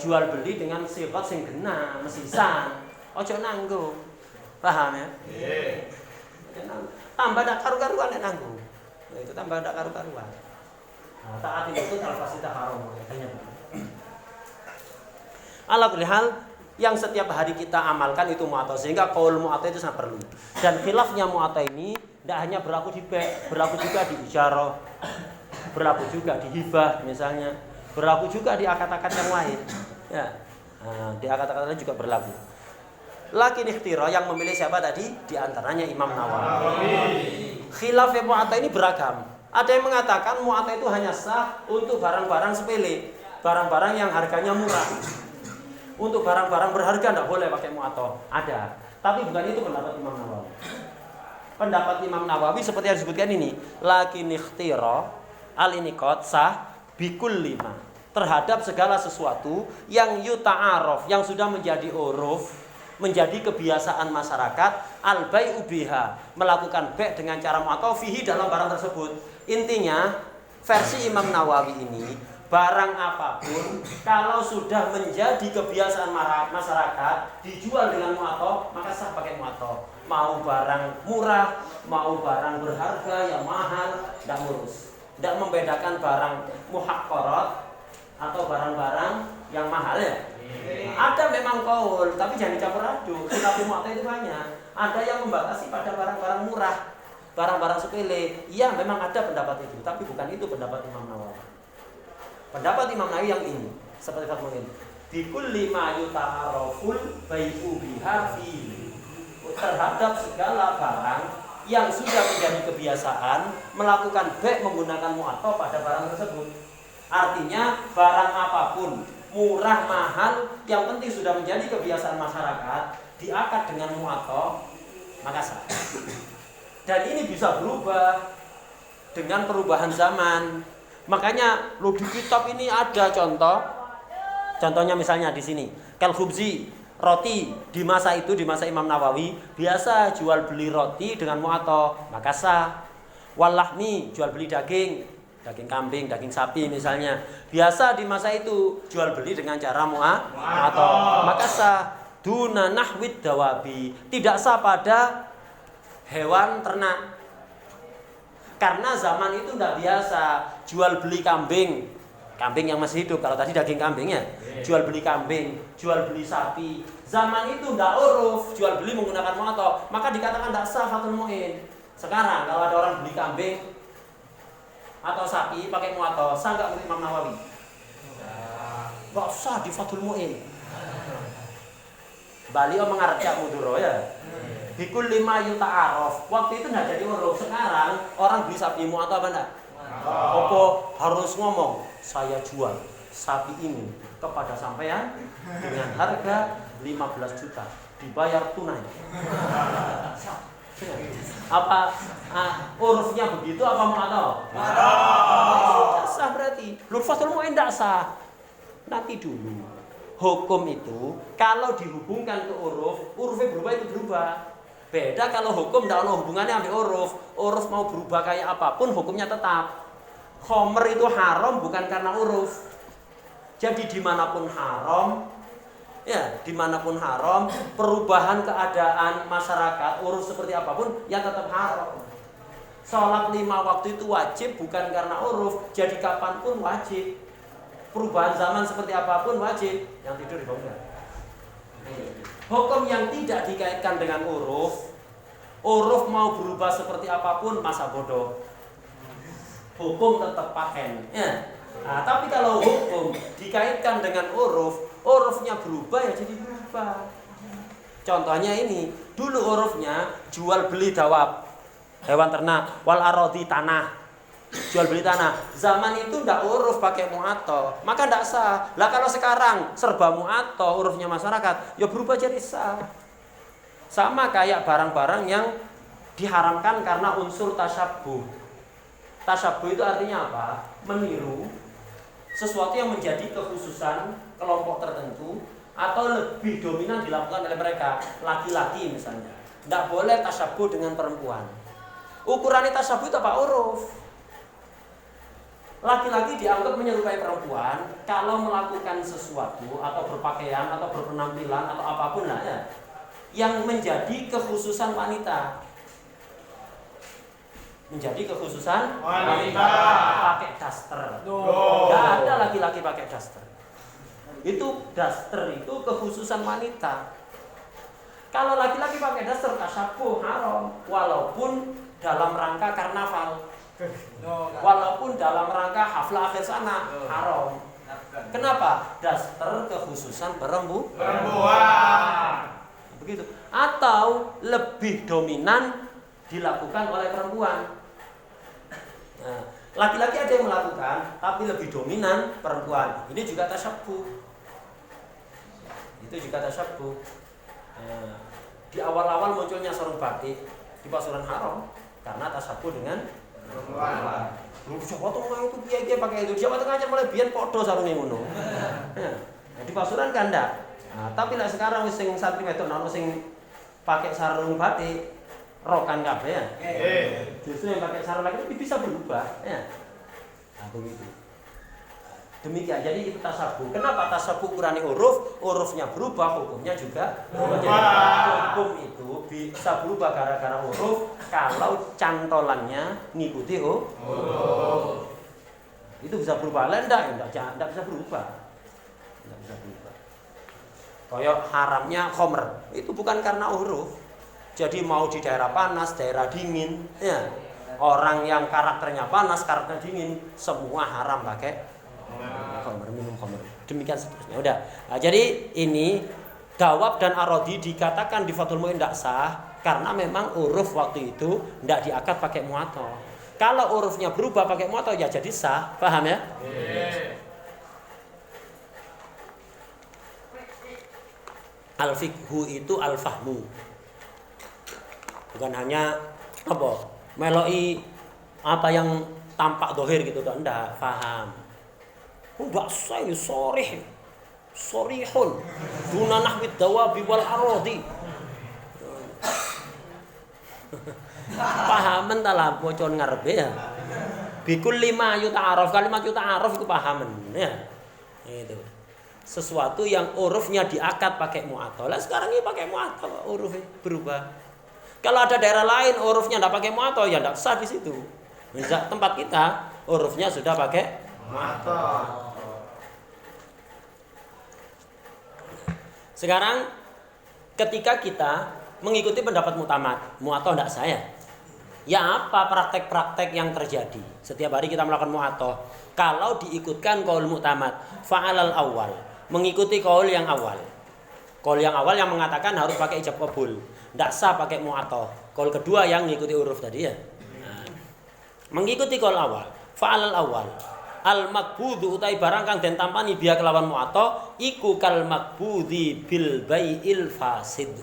jual beli dengan sifat sing genah, mesisan. Ojo nanggung. Paham ya? Tambah dak karu-karuan nek nanggung. Nah, itu tambah dak karu-karuan. Nah, taat itu al-fasidah haram katanya. Ala kulli hal yang setiap hari kita amalkan itu mu'athah, sehingga qaul mu'athah itu sangat perlu. Dan khilafnya mu'athah ini tidak hanya berlaku di bai', berlaku juga di ijarah, berlaku juga di hibah misalnya, berlaku juga di akad-akad yang lain. Ya. Nah, di akad-akad lain juga berlaku. Lakin ikhtira yang memilih siapa tadi? Di antaranya Imam Nawawi. Khilaf mu'athah ini beragam. Ada yang mengatakan mu'athah itu hanya sah untuk barang-barang sepele, barang-barang yang harganya murah. Untuk barang-barang berharga tidak boleh pakai mu'athah. Ada. Tapi bukan itu pendapat Imam Nawawi. Pendapat Imam Nawawi seperti yang disebutkan ini. Lakin ikhtira al-iniqad sah bikul lima. Terhadap segala sesuatu yang yuta'aruf, yang sudah menjadi uruf, menjadi kebiasaan masyarakat, al-bai'u biha, melakukan bai' dengan cara mu'athah fihi dalam barang tersebut. Intinya, versi Imam Nawawi ini, barang apapun kalau sudah menjadi kebiasaan masyarakat dijual dengan mu'athah, maka sah pakai mu'athah. Mau barang murah, mau barang berharga yang mahal, tidak ngurus. Tidak membedakan barang muhaqqarat atau barang-barang yang mahal ya. Ada memang qaul, tapi jangan dicampur aduk. Khilaf mu'athah itu banyak. Ada yang membatasi pada barang-barang murah, barang-barang sepele. Iya, memang ada pendapat itu, tapi bukan itu pendapat Imam Nawawi. Pendapat Imam Nawawi yang ini seperti fatwa ini. Bikulli ma yuta'araful bai'u biha fihi. Terhadap segala barang yang sudah menjadi kebiasaan melakukan bai' menggunakan mu'athah pada barang tersebut. Artinya barang apapun murah mahal yang penting sudah menjadi kebiasaan masyarakat diakad dengan mu'athah maka sah. Dan ini bisa berubah dengan perubahan zaman. Makanya di kitab ini ada contohnya misalnya di sini kal khubzi, roti di masa itu, di masa Imam Nawawi biasa jual beli roti dengan mu'athah maka sah. Walahmi, jual beli daging kambing, daging sapi misalnya biasa di masa itu jual beli dengan cara mu'athah maka sah. Duna nahwid dawabi, tidak sah pada hewan ternak. Karena zaman itu tidak biasa jual beli kambing yang masih hidup. Kalau tadi daging kambing ya, jual beli kambing, jual beli sapi. Zaman itu tidak uruf jual beli menggunakan mu'athah, maka dikatakan tidak sah fatul mu'in. Sekarang kalau ada orang beli kambing atau sapi pakai mu'athah, sah nggak menurut Imam Nawawi? Nggak sah di fatul mu'in. Bali mengarjak muduro ya. Bikul lima yuta'aruf. Waktu itu tidak jadi uruf. Sekarang orang beli sapi mu'athah apa enggak? Apa harus ngomong saya jual sapi ini kepada sampean dengan harga 15 juta dibayar tunai. Apa urufnya begitu apa mu'athah? Mu'athah. Sah berarti. Fatul mu'in tidak sah. Nanti dulu. Hukum itu kalau dihubungkan ke urufnya berubah itu berubah. Beda kalau hukum tidak ada hubungannya sama uruf. Uruf mau berubah kayak apapun hukumnya tetap. Khomer itu haram bukan karena uruf. Jadi dimanapun haram Ya, dimanapun haram, perubahan keadaan masyarakat, uruf seperti apapun, ya tetap haram. Sholat 5 waktu itu wajib bukan karena uruf, jadi kapanpun wajib. Perubahan zaman seperti apapun wajib. Yang tidur dibangun. Hukum yang tidak dikaitkan dengan uruf mau berubah seperti apapun masa bodoh. Hukum tetap paten. Ya. Nah, tapi kalau hukum dikaitkan dengan urufnya berubah ya jadi berubah. Contohnya ini, dulu urufnya jual beli dawab, hewan ternak, wal arodi tanah, jual beli tanah. Zaman itu ndak uruf pakai mu'ato, maka ndak sah. Lah kalau sekarang serba mu'ato, urufnya masyarakat, ya berubah jadi sah. Sama kayak barang-barang yang diharamkan karena unsur tasyabuh. Tasyabuh itu artinya apa? Meniru sesuatu yang menjadi kekhususan kelompok tertentu atau lebih dominan dilakukan oleh mereka, laki-laki misalnya. Tidak boleh tasyabuh dengan perempuan. Ukurannya tasyabuh itu apa? Uruf. Laki-laki dianggap menyerupai perempuan kalau melakukan sesuatu atau berpakaian atau berpenampilan atau apapun lah ya, yang menjadi kekhususan wanita. Menjadi kekhususan wanita. Pakai daster. Nggak ada laki-laki pakai daster. Itu daster itu kekhususan wanita. Kalau laki-laki pakai daster tasyabuh haram, walaupun dalam rangka karnaval, walaupun dalam rangka haflah akhir sana haram. Kenapa? Daster kekhususan perempuan. Begitu. Atau lebih dominan dilakukan oleh perempuan. Nah, laki-laki ada yang melakukan, tapi lebih dominan perempuan. Ini juga tasyabuh. Itu juga tasyabuh. Nah, di awal-awal munculnya sarung batik di pasuran haram karena tasyabuh dengan perempuan. Jawa Tengah itu piye pakai itu. Jawa Tengah aja mulai biyen padha sarunge ngono. Nah, di pasuran kan ndak. Nah, tapi lah sekarang wis sing santri wedok ono sing pakai sarung batik rokan kabeh ya. Justru yang pakai sarung lagi itu bisa berubah ya. Nah, begitu. Demikian. Jadi itu tasyabuh. Kenapa tasyabuh ukurannya urufnya berubah, hukumnya juga berubah. Jadi hukum itu bisa berubah gara-gara uruf kalau cantolannya ngikuti uruf. Itu bisa berubah. Lah enggak bisa berubah. Enggak bisa berubah. Kayak haramnya khamr, itu bukan karena uruf. Jadi mau di daerah panas, daerah dingin, ya. Orang yang karakternya panas, karakter dingin, semua haram pakai khamr, minum khamr. Demikian seterusnya. Udah. Nah, jadi ini dawab dan arodi dikatakan di Fathul Mu'in tidak sah karena memang uruf waktu itu tidak diakad pakai mu'ato. Kalau urufnya berubah pakai mu'ato ya jadi sah. Paham ya? Al-fiqhu itu al-fahmu. Bukan hanya meloi apa yang tampak dohir gitu, enggak, paham. Enggak saya sorihun duna nahwid dawabi wal arodi. Pahamen ta lah bocon ngarepe ya. Bikul 5 yuta araf, kalimat yuta araf itu pahamen ya. Itu. Sesuatu yang urufnya diakad pakai mu'ato. Lah sekarang ini pakai mu'ato, urufnya berubah. Kalau ada daerah lain urufnya tidak pakai mu'ato ya tidak sah di situ. Misal tempat kita urufnya sudah pakai mu'ato. Sekarang ketika kita mengikuti pendapat mu'ato tidak sah ya. Ya apa praktek-praktek yang terjadi? Setiap hari kita melakukan mu'ato. Kalau diikutkan qaul mu'tamad, fa'alal awal, mengikuti qaul yang awal. Qaul yang awal yang mengatakan harus pakai ijab qabul. Tidak sah pakai mu'ato. Qaul kedua yang mengikuti uruf tadi ya. Nah, mengikuti qaul awal, fa'alal awal. Al makbudhu utai barang kang den tampani biya kelawan mu'ato iku kal makbudhi bil bai'il fasid.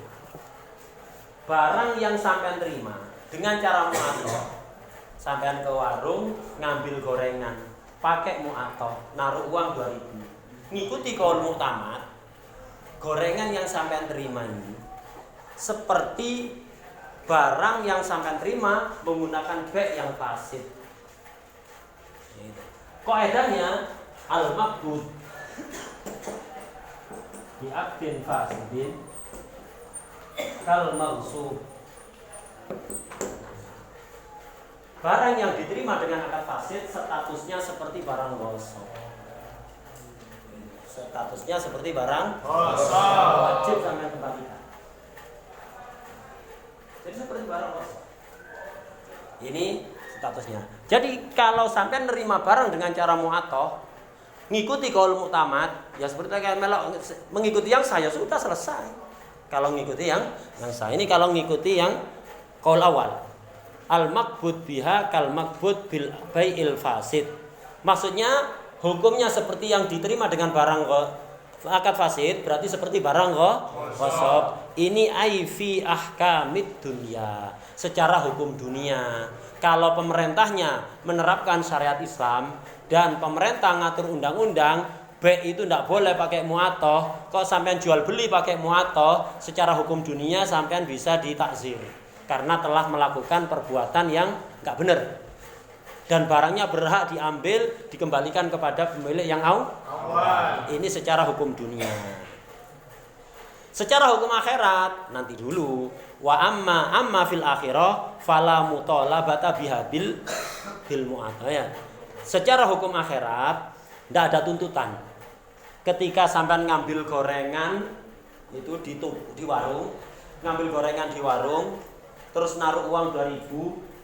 Barang yang sampean terima dengan cara mu'ato. Sampean ke warung ngambil gorengan, pakai mu'ato, naruh uang 2.000. Ngikuti qaul mu'tamad. Gorengan yang sampean terima ini seperti barang yang sampean terima menggunakan bai' yang fasid. Kaidahnya al-maqbud bi'aqdin fasidin kal mausub. Barang yang diterima dengan akad fasid statusnya seperti barang gosok. Statusnya seperti barang Gosok. wajib sampai kembalikan. Jadi seperti barang gosok. Ini statusnya. Jadi kalau sampai nerima barang dengan cara mu'atoh, ngikuti qaul mu'tamad, ya seperti kayak melok mengikuti yang saya sudah selesai. Kalau ngikuti yang saya ini kalau ngikuti yang qaul awal. Al-maqbud biha kal maqbud bil bai'il fasid. Maksudnya hukumnya seperti yang diterima dengan barang akad fasid, berarti seperti barang gosok. Ini ai fi ahkamid dunya, secara hukum dunia. Kalau pemerintahnya menerapkan syariat Islam dan pemerintah ngatur undang-undang, itu tidak boleh pakai mu'atoh. Kok sampean jual beli pakai mu'atoh, secara hukum dunia sampean bisa ditakzir karena telah melakukan perbuatan yang nggak benar. Dan barangnya berhak diambil, dikembalikan kepada pemilik yang awal. Ini secara hukum dunia. Secara hukum akhirat nanti dulu. Wa amma fil akhirah fala mutalabata biha bil mu'atoh ya. Secara hukum akhirat tidak ada tuntutan. Ketika sampean ngambil gorengan itu di warung, ngambil gorengan di warung, terus naruh uang 2.000,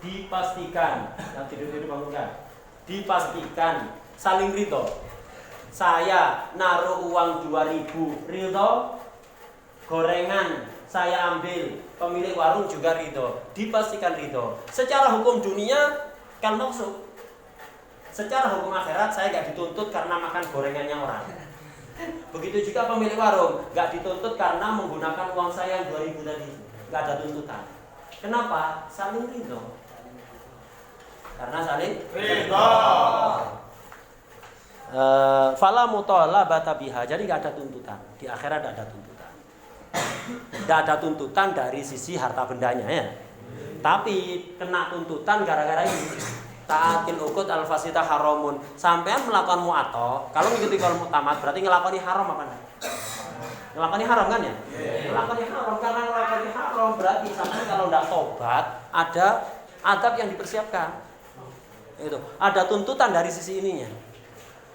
dipastikan, yang tidur-tidur bangunkan, dipastikan saling ridho. Saya naruh uang 2.000, ridho, gorengan saya ambil, pemilik warung juga ridho, dipastikan ridho. Secara hukum dunia kal maksud. Secara hukum akhirat saya nggak dituntut karena makan gorengannya orang. Begitu juga pemilik warung nggak dituntut karena menggunakan uang saya yang 2.000 tadi, nggak ada tuntutan. Kenapa? Saling ridho. Karena saling ridho. Fala mutalabata biha. Jadi nggak ada tuntutan. Di akhirat tidak ada tuntutan. Tidak ada tuntutan dari sisi harta bendanya ya. Tapi kena tuntutan gara-gara ini. Ta'atil uqud al-fasidah haramun. Sampean melakukan mu'atoh, kalau mengikuti qaul mu'tamad berarti ngelakoni haram apa enggak? Ngelakoni haram kan ya? Ngelakoni haram, karena ngelakoni haram berarti sampean kalau enggak tobat ada adab yang dipersiapkan. Itu, ada tuntutan dari sisi ininya.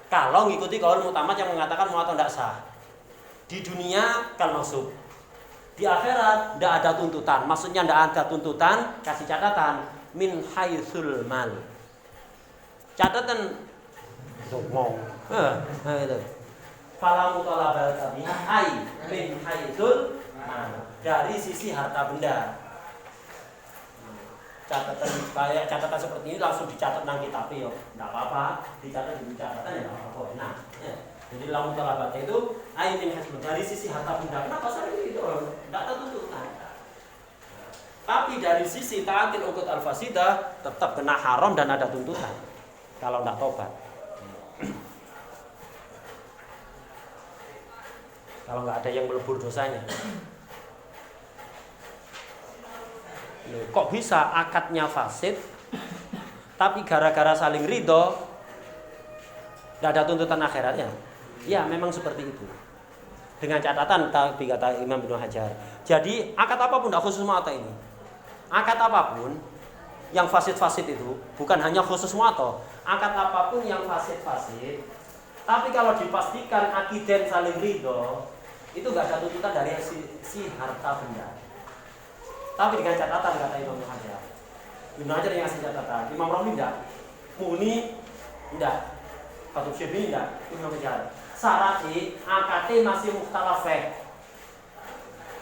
Kalau mengikuti qaul mu'tamad yang mengatakan mu'atoh enggak sah. Di dunia kal maksud. Di akhirat enggak ada tuntutan. Maksudnya enggak ada tuntutan, kasih catatan min haitsul mal. Catatan ngomong. Itu. Fala mutalabata biha ai min haitsul mal. Dari sisi harta benda. Catatan kayak catatan seperti ini langsung dicatat nang kitab yo. Enggak apa-apa, dicatat di catatan ya apa-apa. Nah, ya. Jadi la mutalabata itu ai min haitsul dari sisi harta benda. Kenapa sering itu? Enggak ada tuntutan. Tapi dari sisi ta'atil uqud al-fasidah tetap kena haram dan ada tuntutan kalau tidak tobat. Kalau nggak ada yang melebur dosanya. Kok bisa akadnya fasid tapi gara-gara saling ridho tidak ada tuntutan akhiratnya? Ya memang seperti itu. Dengan catatan tadi kata Imam Ibnu Hajar. Jadi akad apapun tidak khusus mu'atoh ini. Akad apapun yang fasid-fasid itu bukan hanya khusus mu'atoh. Akad apapun yang fasid-fasid, tapi kalau dipastikan akiden saling ridho, itu nggak ada tuntutan dari si harta benda. Tapi dengan catatan kata Imam Ibnu Hajar. Ibnu Hajar yang ngasih catatan. Imam Romli enggak. Muni enggak. Khatib Syibli enggak. Ibnu Hajar. Syaratnya akadnya masih mukhtalaf fiqh.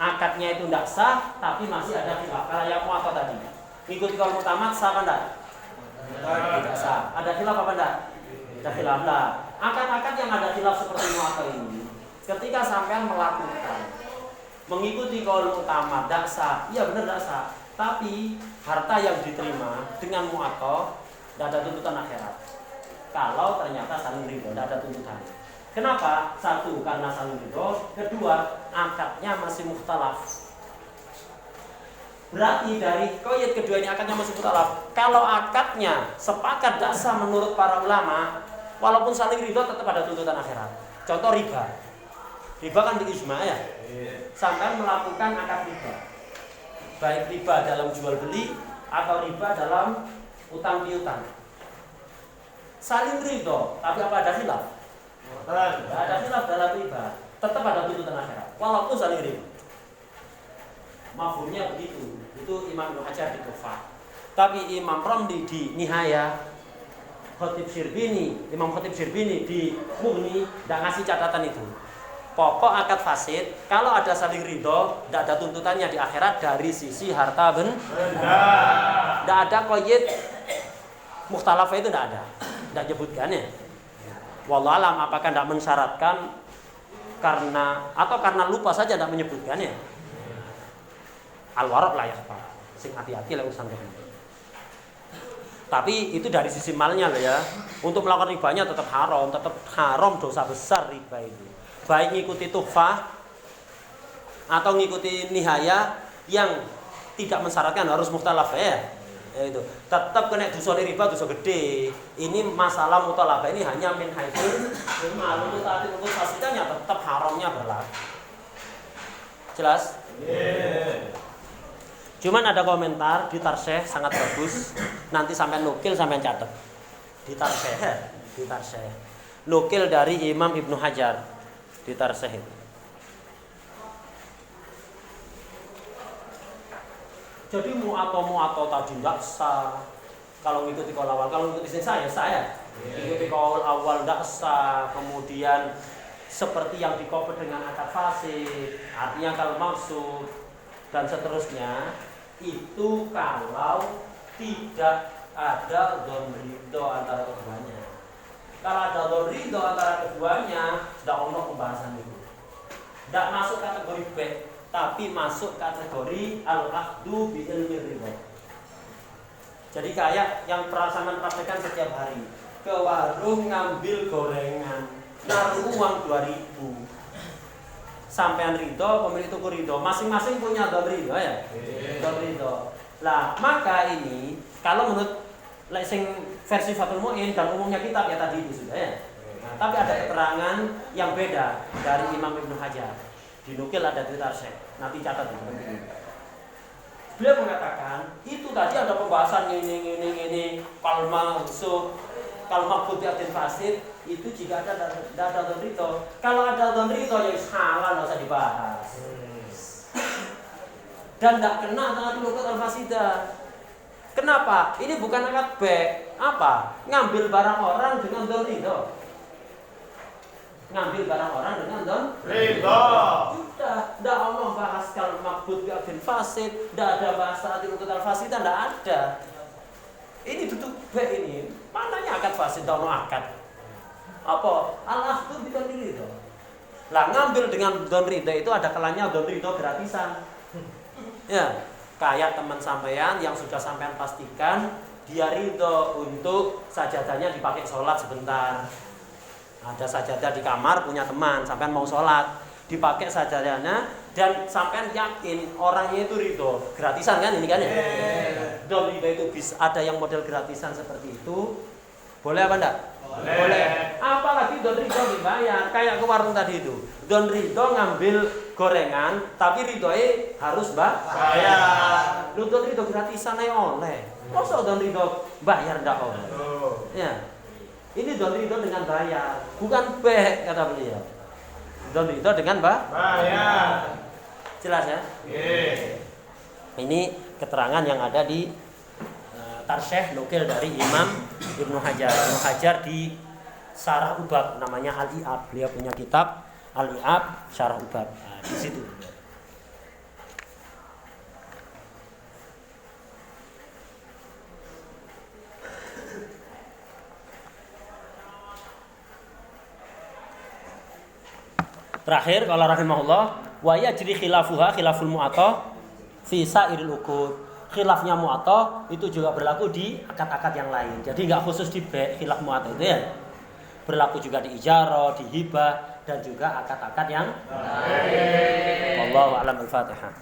Akadnya itu tidak sah, tapi masih ada khilaf. Kalau yang mu'atoh tadi, ngikuti qaul mu'tamad sah apa enggak? Tidak sah. Ada khilaf apa enggak? Ada khilaf lah. Akad-akad yang ada khilaf seperti mu'atoh ini, ketika sampean melakukan mengikuti qaul mu'tamad tidak sah, iya benar tidak sah. Tapi harta yang diterima dengan mu'atoh tidak ada tuntutan akhirat. Kalau ternyata saling ridho, tidak ada tuntutan. Kenapa? Satu, karena saling ridho. Kedua, akadnya masih mukhtalaf. Berarti dari qaid kedua ini akadnya masih mukhtalaf. Kalau akadnya sepakat tidak sah menurut para ulama, walaupun saling ridho tetap ada tuntutan akhirat. Contoh riba. Riba kan ijma ya. Sampai melakukan akad riba. Baik riba dalam jual beli atau riba dalam utang piutang. Saling ridho, tapi apa ada khilaf? Tidak ada khilaf dalam riba. Tetap ada tuntutan akhirat. Walaupun saling ridho. Mafhumnya begitu. Itu Imam Ibnu Hajar di Tuhfah. Tapi Imam Ramli di Nihaya, Imam Khatib Syirbini di Mughni tidak ngasih catatan itu. Pokok akad fasid kalau ada saling ridho, tidak ada tuntutannya di akhirat dari sisi harta benda. Tidak ada qayyid mukhtalafah itu tidak ada. Tidak nyebutkan ya. Wallahu alam apakah tidak mensyaratkan karena lupa saja tidak menyebutkannya. Al-waraq lah ya Pak. Sing hati-hati lah urusan ini. Tapi itu dari sisi malnya loh ya. Untuk melakukan ribanya tetap haram dosa besar riba itu. Baik ngikuti Tuhfah atau ngikuti Nihaya yang tidak mensyaratkan harus mukhtalaf ya. Itu tetap kena dosa riba, dosa gede. Ini masalah mutalabah ini hanya min haitsul ma'lum tadi untuk pastinya tetap haramnya berlaku. Jelas? Cuman ada komentar di Tarsyeh sangat bagus. Nanti sampai nukil sampai catat. Di Tarsyeh. Nukil dari Imam Ibnu Hajar di Tarsyeh. Jadi mu'ato tadi tidak sah. Kalau ngikuti kaul awal, kalau ngikuti saya. Ngikuti kaul awal tidak sah. Kemudian seperti yang dikoper dengan akad fasid, artinya kalau maksud dan seterusnya. Itu kalau tidak ada dzon ridho antara keduanya. Kalau ada dzon ridho antara keduanya, tidak ono pembahasan itu. Tidak masuk kategori B, tapi masuk kategori al-akhdu bi ilmi ridho. Jadi kayak yang perasaan praktekkan setiap hari, ke warung ngambil gorengan, naruh uang 2.000. Sampean ridho, pemilik toko ridho, masing-masing punya dzon ridho ya. Dzon ridho. Lah, maka ini kalau menurut sing versi Fathul Mu'in dan umumnya kitab ya tadi itu sudah ya. Nah, tapi ada keterangan yang beda dari Imam Ibnu Hajar. Dinukil ada di Tarsyeh. Nanti catat itu. Beliau mengatakan, itu tadi ada pembahasan ini kalau maqbud bi'atin fasid itu jika ada dzon ridho. Kalau ada dzon ridho ya salah, enggak usah dibahas. Dan tidak kena dengan lukat al-fasidah. Kenapa? Ini bukan akad baik. Apa? Ngambil barang orang dengan dzon ridho. Ngambil barang orang dengan dzon ridho. Sudah, tidak Allah bahas kalau maqbud bi'atin fasid, tidak ada bahasa lukat al-fasidah, tidak ada. Ini duduk baik ini. Mananya akad fasid atau akad? Apa? Al-akhdu bi dzon ridho. Lah ngambil dengan dzon ridho itu ada kalanya dzon ridho gratisan. Ya, kayak teman sampean yang sudah sampean pastikan dia ridho untuk sajadahnya dipakai sholat sebentar. Ada sajadah di kamar punya teman, sampean mau sholat, dipakai sajadahnya dan sampean yakin orangnya itu ridho, gratisan kan ini kan ya? Dzon ridho itu bisa ada yang model gratisan seperti itu. Boleh apa enggak? Boleh. Apalagi dzon ridho dibayar, kayak ke warung tadi itu. Dzon ridho ngambil gorengan, tapi ridhoe harus bayar. Lu dzon ridho gratisan aja oleh. Masa dzon ridho bayar enggak oleh? Ya. Ini dzon ridho dengan bayar, bukan beh kata beliau. Dzon ridho dengan bayar. Jelas ya? Ini keterangan yang ada di Tarsyeh nukil dari Imam Ibnu Hajar. Ibnu Hajar di Syarah Ubab namanya Al-I'ab. Beliau punya kitab Al-I'ab Syarah Ubab. Nah, di situ. Terakhir kalau rahimahullah wa yajri khilafuha khilaful mu'atta fi sa'iril uqud. Khilafnya mu'atta itu juga berlaku di akad-akad yang lain. Jadi enggak khusus di khilaf mu'atta itu ya. Berlaku juga di ijarah, di hibah dan juga akad-akad yang lain. Wallahu a'lam. Al-Fatihah.